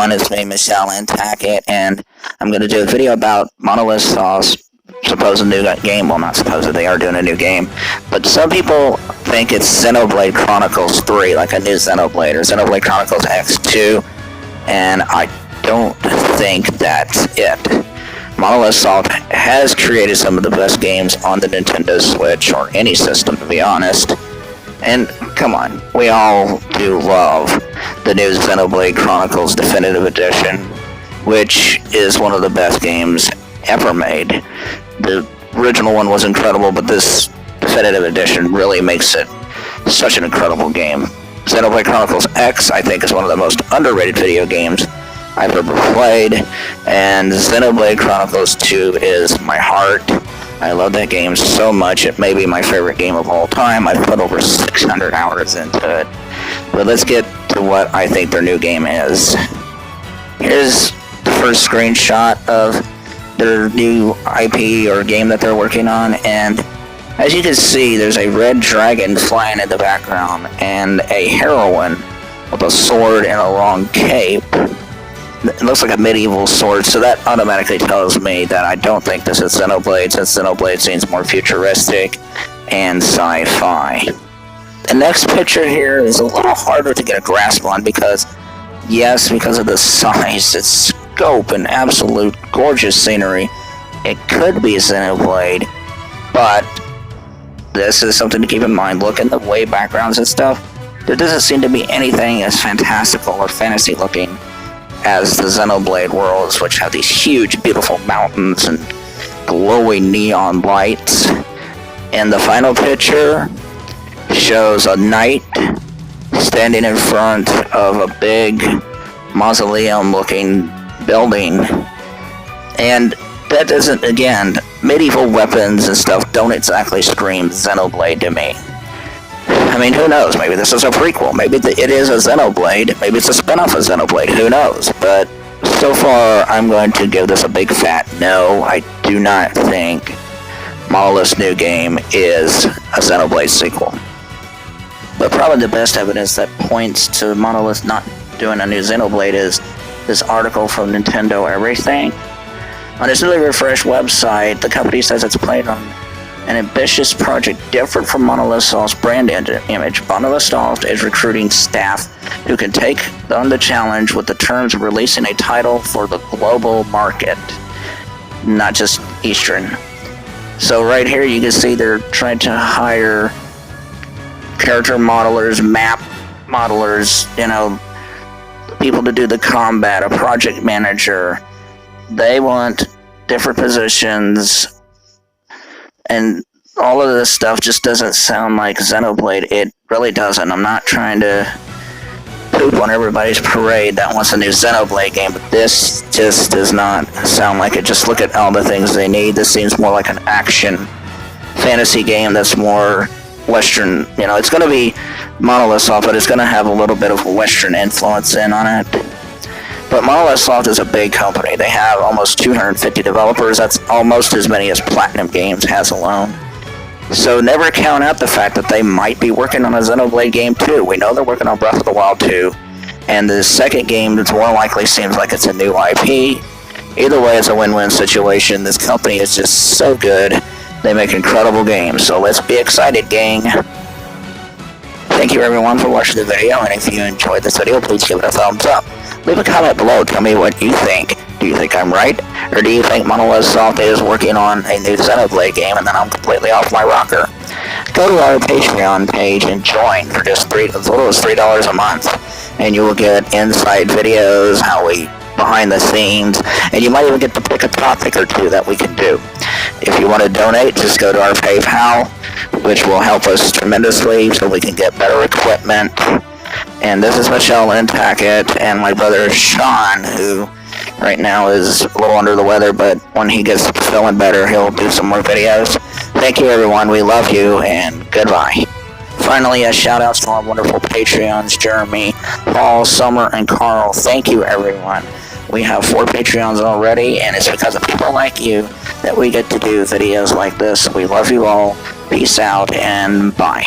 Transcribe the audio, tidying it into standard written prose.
everyone, it's me, Michelle and Tackett, and I'm going to do a video about Monolith Soft's supposed new game. Well, not supposed, they are doing a new game. But some people think it's Xenoblade Chronicles 3, like a new Xenoblade, or Xenoblade Chronicles X2, and I don't think that's it. Monolith Soft has created some of the best games on the Nintendo Switch, or any system, to be honest. And come on, we all do love the new Xenoblade Chronicles Definitive Edition, which is one of the best games ever made. The original one was incredible, but this Definitive Edition really makes it such an incredible game. Xenoblade Chronicles X, I think, is one of the most underrated video games I've ever played, and Xenoblade Chronicles 2 is my heart. I love that game so much. It may be my favorite game of all time. I've put over 600 hours into it. But let's get to what I think their new game is. Here's the first screenshot of their new IP or game that they're working on, and as you can see, there's a red dragon flying in the background and a heroine with a sword and a long cape. It looks like a medieval sword, so that automatically tells me that I don't think this is Xenoblade, since Xenoblade seems more futuristic and sci-fi. The next picture here is a little harder to get a grasp on because of the size, its scope, and absolute gorgeous scenery, it could be Xenoblade, but this is something to keep in mind. Look at the way backgrounds and stuff. There doesn't seem to be anything as fantastical or fantasy looking as the Xenoblade worlds, which have these huge, beautiful mountains and glowing neon lights. And the final picture shows a knight standing in front of a big mausoleum-looking building. And that doesn't, again, medieval weapons and stuff don't exactly scream Xenoblade to me. I mean, who knows? Maybe this is a prequel. Maybe it is a Xenoblade. Maybe it's a spin-off of Xenoblade. Who knows? But so far, I'm going to give this a big fat no. I do not think Monolith's new game is a Xenoblade sequel. But probably the best evidence that points to Monolith not doing a new Xenoblade is this article from Nintendo Everything. On its newly refreshed website, the company says it's planning on an ambitious project different from Monolith Soft's brand image. Monolith Soft is recruiting staff who can take on the challenge with the terms of releasing a title for the global market, not just Eastern. So right here you can see they're trying to hire character modelers, map modelers, people to do the combat, a project manager. They want different positions, and all of this stuff just doesn't sound like Xenoblade. It really doesn't. I'm not trying to poop on everybody's parade that wants a new Xenoblade game, but this just does not sound like it. Just look at all the things they need. This seems more like an action fantasy game that's more Western. It's going to be Monolith Soft, but it's going to have a little bit of a Western influence in on it. But Monolith Soft is a big company. They have almost 250 developers. That's almost as many as Platinum Games has alone. So never count out the fact that they might be working on a Xenoblade game too. We know they're working on Breath of the Wild 2. And the second game, that's more likely, seems like it's a new IP. Either way, it's a win-win situation. This company is just so good. They make incredible games. So let's be excited, gang. Thank you everyone for watching the video. And if you enjoyed this video, please give it a thumbs up. Leave a comment below. Tell me what you think. Do you think I'm right? Or do you think Monolith Soft is working on a new Xenoblade game and then I'm completely off my rocker? Go to our Patreon page and join for just as little as $3 a month. And you will get insight videos, behind the scenes, and you might even get to pick a topic or two that we can do. If you want to donate, just go to our PayPal, which will help us tremendously so we can get better equipment. And this is Michelle and Tackett, and my brother Sean, who right now is a little under the weather, but when he gets feeling better, he'll do some more videos. Thank you everyone, we love you, and goodbye. Finally, a shout out to our wonderful Patreons, Jeremy, Paul, Summer, and Carl. Thank you everyone. We have 4 Patreons already, and it's because of people like you that we get to do videos like this. We love you all. Peace out, and bye.